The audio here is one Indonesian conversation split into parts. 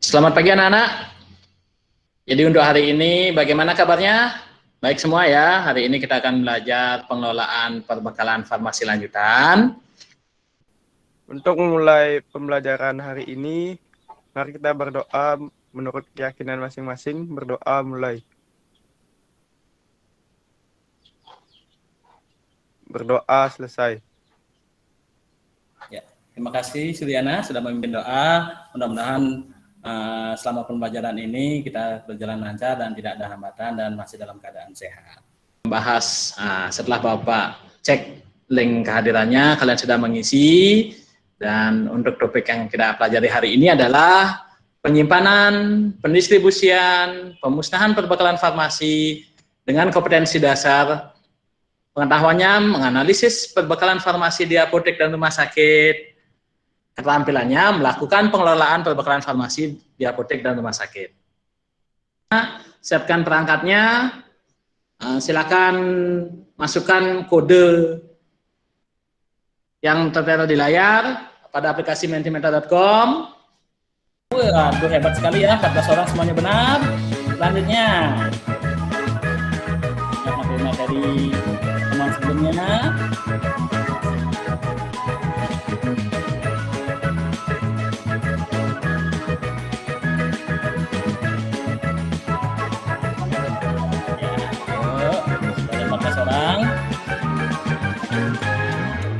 Selamat pagi anak-anak. Jadi untuk hari ini bagaimana kabarnya? Baik semua ya. Hari ini kita akan belajar pengelolaan perbekalan farmasi lanjutan. Untuk memulai pembelajaran hari ini, mari kita berdoa menurut keyakinan masing-masing. Berdoa mulai. Berdoa selesai. Ya, terima kasih Suryana sudah memimpin doa. Mudah-mudahan selama pembelajaran ini kita berjalan lancar dan tidak ada hambatan dan masih dalam keadaan sehat. Membahas setelah Bapak cek link kehadirannya, kalian sudah mengisi. Dan untuk topik yang kita pelajari hari ini adalah penyimpanan, pendistribusian, pemusnahan perbekalan farmasi dengan kompetensi dasar. Pengetahuannya menganalisis perbekalan farmasi di apotek dan rumah sakit. Keterampilannya melakukan pengelolaan perbekalan farmasi di apotek dan rumah sakit. Siapkan perangkatnya. Silakan masukkan kode yang tertera di layar pada aplikasi mentimeter.com. Waduh, hebat sekali ya, 14 orang semuanya benar. Selanjutnya, materi teman sebelumnya.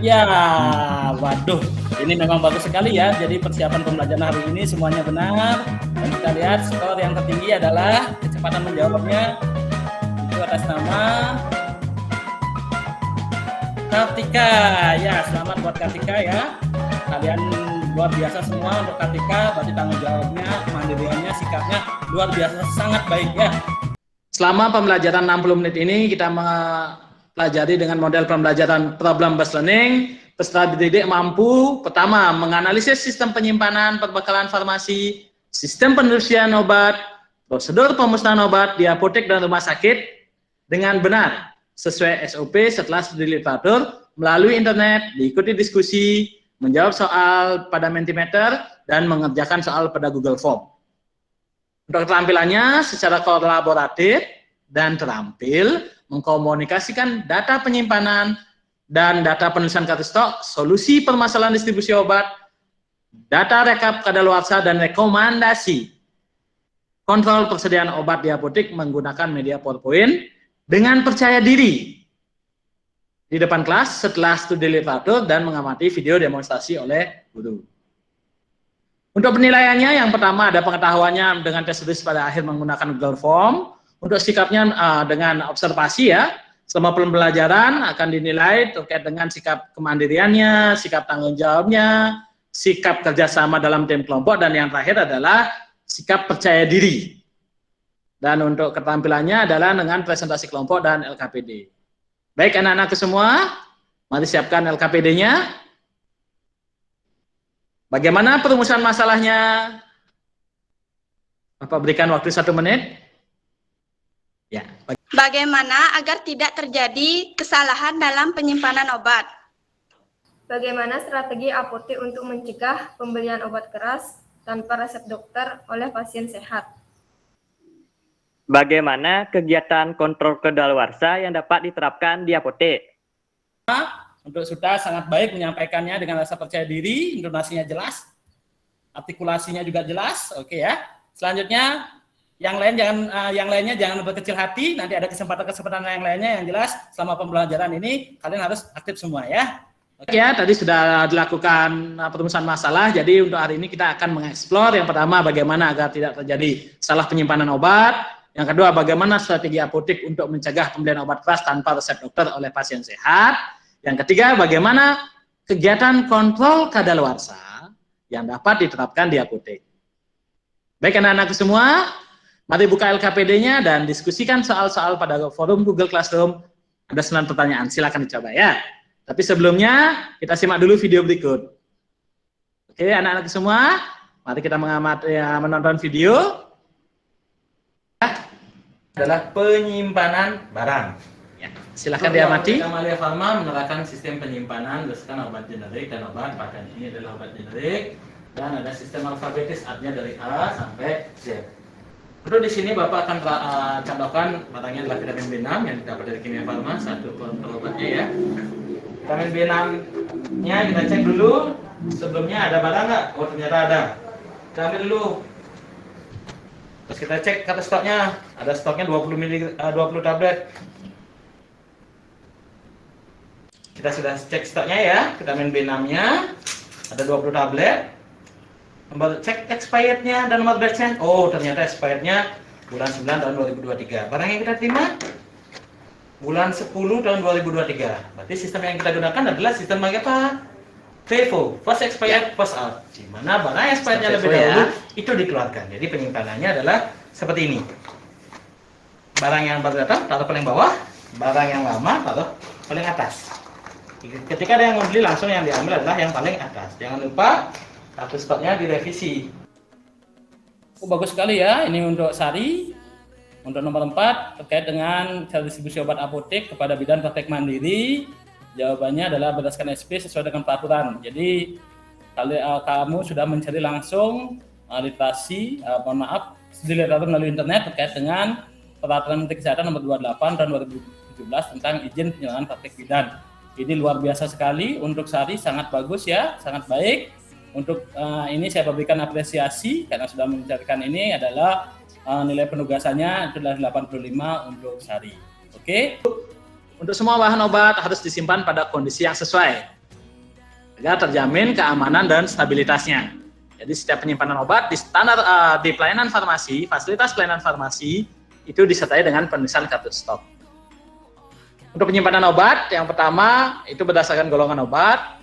Ya, waduh, ini memang bagus sekali ya. Jadi persiapan pembelajaran hari ini semuanya benar. Dan kita lihat skor yang tertinggi adalah kecepatan menjawabnya itu atas nama Kartika. Ya, selamat buat Kartika ya. Kalian luar biasa semua untuk Kartika. Berarti tanggung jawabnya, kemandiriannya, sikapnya luar biasa, sangat baik ya. Selama pembelajaran 60 menit ini kita pelajari dengan model pembelajaran problem based learning. Peserta didik mampu pertama menganalisis sistem penyimpanan perbekalan farmasi, sistem pendistribusian obat, prosedur pemusnahan obat di apotek dan rumah sakit dengan benar sesuai SOP setelah studi literatur melalui internet, diikuti diskusi, menjawab soal pada Mentimeter dan mengerjakan soal pada Google Form. Untuk keterampilannya secara kolaboratif dan terampil mengkomunikasikan data penyimpanan dan data penulisan kartu stok, solusi permasalahan distribusi obat, data rekap kadaluarsa dan rekomendasi kontrol persediaan obat di apotek menggunakan media PowerPoint dengan percaya diri di depan kelas setelah studi literatur dan mengamati video demonstrasi oleh guru. Untuk penilaiannya yang pertama ada pengetahuannya dengan tes tulis pada akhir menggunakan Google Form. Untuk sikapnya dengan observasi ya, selama pembelajaran akan dinilai terkait dengan sikap kemandiriannya, sikap tanggung jawabnya, sikap kerjasama dalam tim kelompok, dan yang terakhir adalah sikap percaya diri. Dan untuk keterampilannya adalah dengan presentasi kelompok dan LKPD. Baik anak-anakku semua, mari siapkan LKPD-nya. Bagaimana perumusan masalahnya? Bapak berikan waktu 1 menit. Ya. Bagaimana agar tidak terjadi kesalahan dalam penyimpanan obat? Bagaimana strategi apotek untuk mencegah pembelian obat keras tanpa resep dokter oleh pasien sehat? Bagaimana kegiatan kontrol kadaluarsa yang dapat diterapkan di apotek? Untuk Suta sangat baik menyampaikannya dengan rasa percaya diri, intonasinya jelas, artikulasinya juga jelas. Oke ya. Selanjutnya yang lainnya jangan berkecil hati, nanti ada kesempatan yang lainnya yang jelas selama pembelajaran ini kalian harus aktif semua ya. Oke ya, tadi sudah dilakukan perumusan masalah, jadi untuk hari ini kita akan mengeksplor yang pertama bagaimana agar tidak terjadi salah penyimpanan obat, yang kedua bagaimana strategi apotek untuk mencegah pembelian obat keras tanpa resep dokter oleh pasien sehat, yang ketiga bagaimana kegiatan kontrol kadaluarsa yang dapat diterapkan di apotek. Baik anak-anakku semua, mari buka LKPD-nya dan diskusikan soal-soal pada forum Google Classroom. Ada 9 pertanyaan, silakan dicoba ya. Tapi sebelumnya kita simak dulu video berikut. Oke, anak-anak semua, mari kita menonton video. Adalah penyimpanan barang. Ya, silakan diamati. Amalia Pharma menerapkan sistem penyimpanan berdasarkan obat generik dan obat paten. Ini adalah obat generik Dan ada sistem alfabetis, artinya dari A sampai Z. Untuk di sini Bapak akan contohkan barangnya adalah vitamin B6 yang didapat dari Kimia Farma, satu botol obatnya ya. Vitamin B6-nya kita cek dulu, sebelumnya ada barang nggak? Oh ternyata ada. Kita ambil dulu. Terus kita cek kata stoknya, ada stoknya 20 tablet. Kita sudah cek stoknya ya, vitamin B6-nya ada 20 tablet. Nomor cek expirednya dan nomor batchnya. Oh ternyata expirednya bulan 9 tahun 2023. Barang yang kita terima bulan 10 tahun 2023. Berarti sistem yang kita gunakan adalah sistem apa? FIFO, first expired, first out. Di mana barang yang expirednya lebih dahulu itu dikeluarkan. Jadi penyimpanannya adalah seperti ini. Barang yang baru datang taruh paling bawah, barang yang lama taruh paling atas. Ketika ada yang membeli, langsung yang diambil adalah yang paling atas. Jangan lupa kartu stoknya direvisi. Oh, bagus sekali ya. Ini untuk Sari. Untuk nomor 4 terkait dengan cara distribusi obat apotek kepada bidan praktek mandiri. Jawabannya adalah berdasarkan SP sesuai dengan peraturan. Jadi kamu sudah mencari langsung literasi, mohon maaf, literatur melalui internet terkait dengan peraturan Menteri Kesehatan nomor 28 tahun 2017 tentang izin penyelenggaraan praktek bidan. Ini luar biasa sekali untuk Sari, sangat bagus ya, sangat baik. Untuk ini saya berikan apresiasi karena sudah mencarikan ini adalah nilai penugasannya itu adalah 85 untuk Sari. Oke. Untuk semua bahan obat harus disimpan pada kondisi yang sesuai agar terjamin keamanan dan stabilitasnya. Jadi setiap penyimpanan obat di standar di pelayanan farmasi, fasilitas pelayanan farmasi itu disertai dengan penulisan kartu stok. Untuk penyimpanan obat, yang pertama itu berdasarkan golongan obat.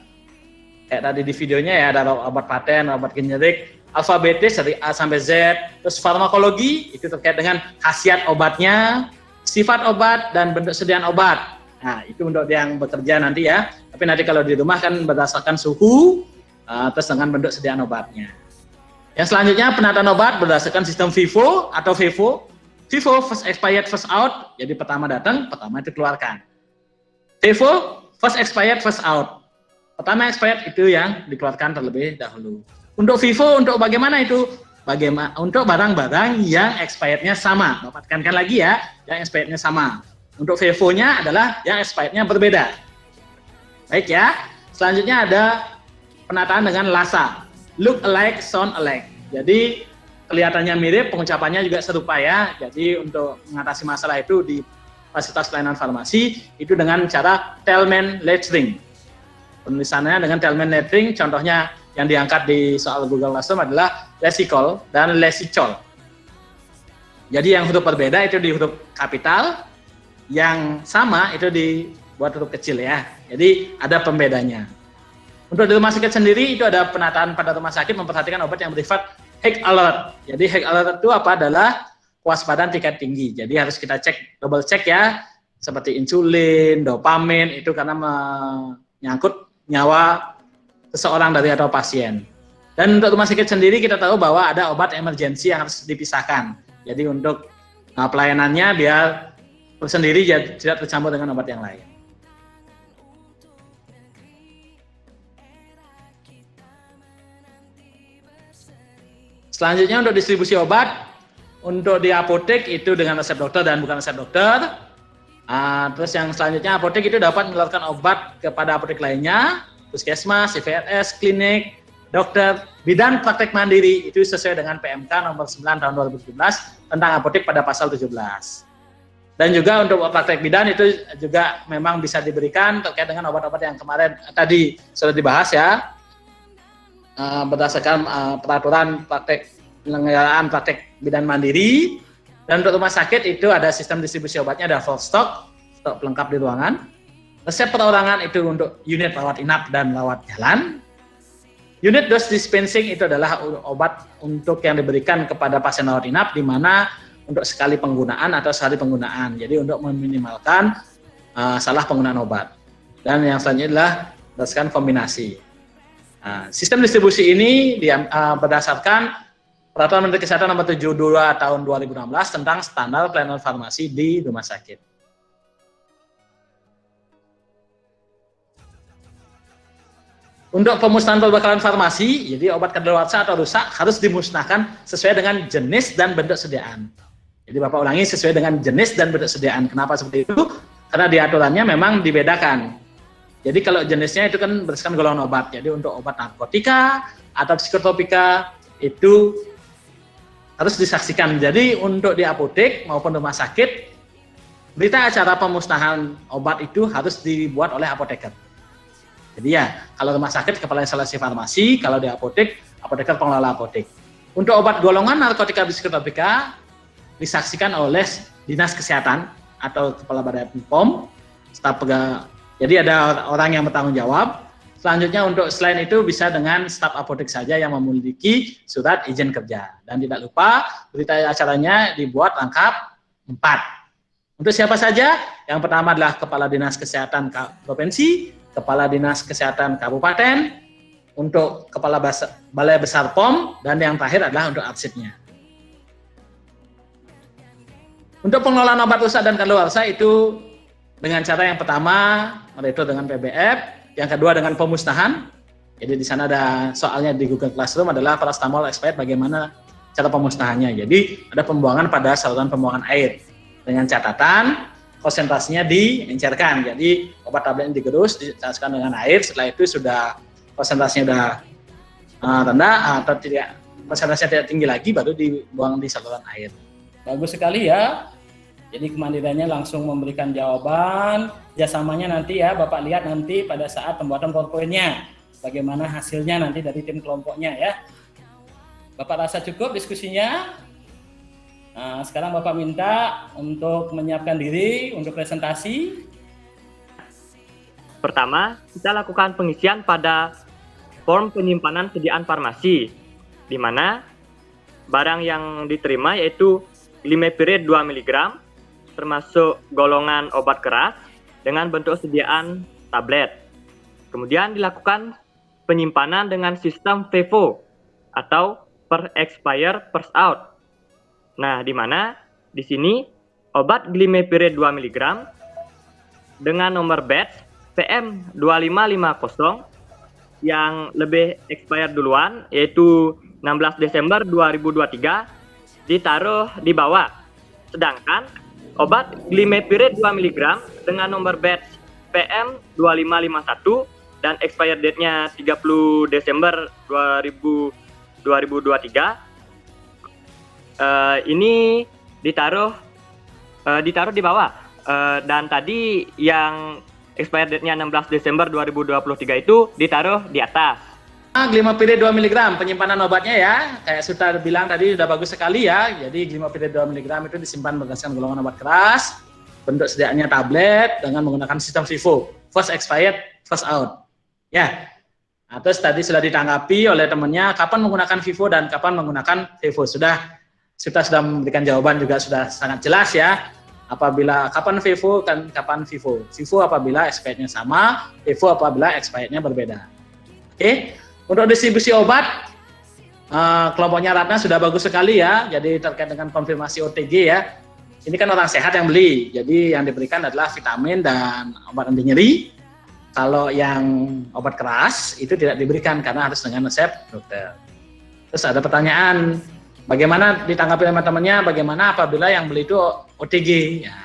Kayak tadi di videonya ya, ada obat paten, obat generik, alfabetis dari A sampai Z. Terus farmakologi itu terkait dengan khasiat obatnya, sifat obat, dan bentuk sediaan obat. Nah, itu untuk yang bekerja nanti ya. Tapi nanti kalau di rumah kan berdasarkan suhu, terus dengan bentuk sediaan obatnya. Yang selanjutnya penataan obat berdasarkan sistem FIFO atau FIFO. FIFO, first expired, first out. Jadi pertama datang, pertama itu keluarkan. FIFO, first expired, first out. Pertama expired itu yang dikeluarkan terlebih dahulu. Untuk FIFO, untuk bagaimana itu? Untuk barang-barang yang expirednya sama. Bapak tekankan lagi ya, yang expirednya sama. Untuk FIFO-nya adalah yang expirednya berbeda. Baik ya. Selanjutnya ada penataan dengan LASA. Look alike, sound alike. Jadi kelihatannya mirip, pengucapannya juga serupa ya. Jadi untuk mengatasi masalah itu di fasilitas pelayanan farmasi itu dengan cara Tellman lettering. Penulisannya dengan Tellman lettering, contohnya yang diangkat di soal Google Classroom adalah lesikol dan lesicol. Jadi yang huruf berbeda itu di huruf kapital, yang sama itu dibuat huruf kecil ya. Jadi ada pembedanya. Untuk di rumah sakit sendiri itu ada penataan pada rumah sakit memperhatikan obat yang bersifat high alert. Jadi high alert itu apa? Adalah kewaspadaan tingkat tinggi. Jadi harus kita cek, double cek ya, seperti insulin, dopamin, itu karena menyangkut nyawa seseorang dari atau pasien. Dan untuk rumah sakit sendiri kita tahu bahwa ada obat emergensi yang harus dipisahkan. Jadi untuk pelayanannya biar tersendiri tidak tercampur dengan obat yang lain. Selanjutnya untuk distribusi obat, untuk di apotek itu dengan resep dokter dan bukan resep dokter. Terus yang selanjutnya apotek itu dapat mengeluarkan obat kepada apotek lainnya, puskesmas, CVRS, klinik, dokter, bidan praktek mandiri itu sesuai dengan PMK nomor 9 tahun 2017 tentang apotek pada pasal 17. Dan juga untuk praktek bidan itu juga memang bisa diberikan terkait dengan obat-obat yang kemarin tadi sudah dibahas ya, berdasarkan peraturan praktek penyelenggaraan praktek bidan mandiri. Dan untuk rumah sakit itu ada sistem distribusi obatnya, ada full stock, stok pelengkap di ruangan. Resep perorangan itu untuk unit rawat inap dan rawat jalan. Unit dose dispensing itu adalah obat untuk yang diberikan kepada pasien rawat inap, di mana untuk sekali penggunaan atau sehari penggunaan. Jadi untuk meminimalkan salah penggunaan obat. Dan yang selanjutnya adalah berdasarkan kombinasi. Sistem distribusi ini berdasarkan Peraturan Menteri Kesehatan nomor 72 tahun 2016 tentang standar pelayanan farmasi di rumah sakit. Untuk pemusnahan perbekalan farmasi, jadi obat kadaluarsa atau rusak harus dimusnahkan sesuai dengan jenis dan bentuk sediaan. Jadi Bapak ulangi, sesuai dengan jenis dan bentuk sediaan. Kenapa seperti itu? Karena di aturannya memang dibedakan. Jadi kalau jenisnya itu kan berdasarkan golongan obat. Jadi untuk obat narkotika atau psikotropika itu harus disaksikan. Jadi untuk di apotek maupun rumah sakit, berita acara pemusnahan obat itu harus dibuat oleh apoteker. Jadi ya, kalau rumah sakit kepala instalasi farmasi, kalau di apotek, apoteker pengelola apotek. Untuk obat golongan narkotika psikotropika disaksikan oleh dinas kesehatan atau kepala badan POM, staf pegawai. Jadi ada orang yang bertanggung jawab. Selanjutnya untuk selain itu bisa dengan staf apotek saja yang memiliki surat izin kerja. Dan tidak lupa berita acaranya dibuat lengkap 4. Untuk siapa saja? Yang pertama adalah Kepala Dinas Kesehatan Provinsi, Kepala Dinas Kesehatan Kabupaten, untuk Kepala Balai Besar POM, dan yang terakhir adalah untuk arsipnya. Untuk pengelolaan obat rusak dan kadaluarsa itu dengan cara yang pertama yaitu dengan PBF, yang kedua dengan pemusnahan. Jadi di sana ada soalnya di Google Classroom adalah paracetamol expired, bagaimana cara pemusnahannya. Jadi ada pembuangan pada saluran pembuangan air dengan catatan konsentrasinya diencerkan. Jadi obat tabletnya digerus, dicampurkan dengan air. Setelah itu sudah konsentrasinya sudah rendah atau tidak, konsentrasinya tidak tinggi lagi, baru dibuang di saluran air. Bagus sekali ya. Jadi kemandiriannya langsung memberikan jawaban. Kerjasamanya nanti ya Bapak lihat nanti pada saat pembuatan PowerPoint-nya. Bagaimana hasilnya nanti dari tim kelompoknya ya. Bapak rasa cukup diskusinya? Nah, sekarang Bapak minta untuk menyiapkan diri untuk presentasi. Pertama, kita lakukan pengisian pada form penyimpanan sediaan farmasi, di mana barang yang diterima yaitu Glimepirid 2 mg, termasuk golongan obat keras dengan bentuk sediaan tablet. Kemudian dilakukan penyimpanan dengan sistem FIFO atau per expire first out. Nah, di mana di sini obat Glimepirid 2 mg dengan nomor batch PM2550 yang lebih expired duluan yaitu 16 Desember 2023 ditaruh di bawah. Sedangkan obat Glimepirid 2 mg dengan nomor batch PM2551 dan expired date-nya 30 Desember 2023 ini ditaruh di bawah, dan tadi yang expired date-nya 16 Desember 2023 itu ditaruh di atas. Glimepirid 2 mg penyimpanan obatnya ya, kayak sudah bilang tadi sudah bagus sekali ya. Jadi Glimepirid 2 mg itu disimpan berdasarkan golongan obat keras, bentuk sediaannya tablet dengan menggunakan sistem FIFO, first expired first out. Ya. Nah, terus tadi sudah ditanggapi oleh temannya kapan menggunakan FIFO dan kapan menggunakan FIFO. Sudah memberikan jawaban juga sudah sangat jelas ya. Apabila kapan FIFO dan kapan FIFO. FIFO apabila expirednya sama, FIFO apabila expirednya berbeda. Oke. Untuk distribusi obat, kelompoknya Ratna sudah bagus sekali ya. Jadi terkait dengan konfirmasi OTG ya. Ini kan orang sehat yang beli. Jadi yang diberikan adalah vitamin dan obat anti nyeri. Kalau yang obat keras itu tidak diberikan karena harus dengan resep dokter. Terus ada pertanyaan, bagaimana ditanggapi oleh teman-temannya, bagaimana apabila yang beli itu OTG? Ya,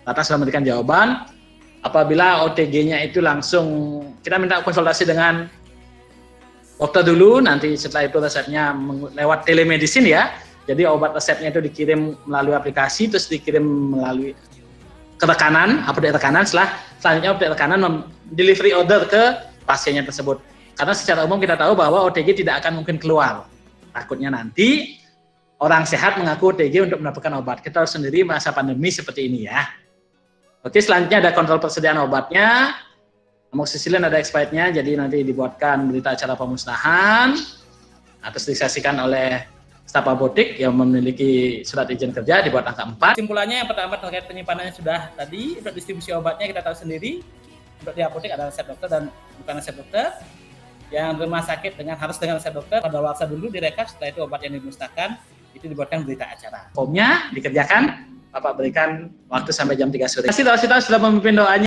Ratna sudah memberikan jawaban. Apabila OTG-nya itu langsung, kita minta konsultasi dengan dokter dulu, nanti setelah itu resepnya lewat telemedicine ya. Jadi obat resepnya itu dikirim melalui aplikasi, terus dikirim melalui ke rekanan, apotek rekanan, selanjutnya apotek rekanan delivery order ke pasiennya tersebut. Karena secara umum kita tahu bahwa OTG tidak akan mungkin keluar. Takutnya nanti orang sehat mengaku OTG untuk mendapatkan obat. Kita harus sendiri masa pandemi seperti ini ya. Oke, selanjutnya ada kontrol persediaan obatnya. Amoxicillin ada expirednya, jadi nanti dibuatkan berita acara pemusnahan. Terus disaksikan oleh staf apotek yang memiliki surat izin kerja, dibuat angka 4. Kesimpulannya yang pertama terkait penyimpanannya sudah tadi. Untuk distribusi obatnya kita tahu sendiri. Untuk di apotek ada resep dokter dan bukan resep dokter. Yang rumah sakit harus dengan resep dokter, kadaluarsa dulu direkap, setelah itu obat yang dimusnahkan itu dibuatkan berita acara. Formnya dikerjakan, Bapak berikan waktu sampai jam 3 sore. Terima kasih sudah memimpin doanya.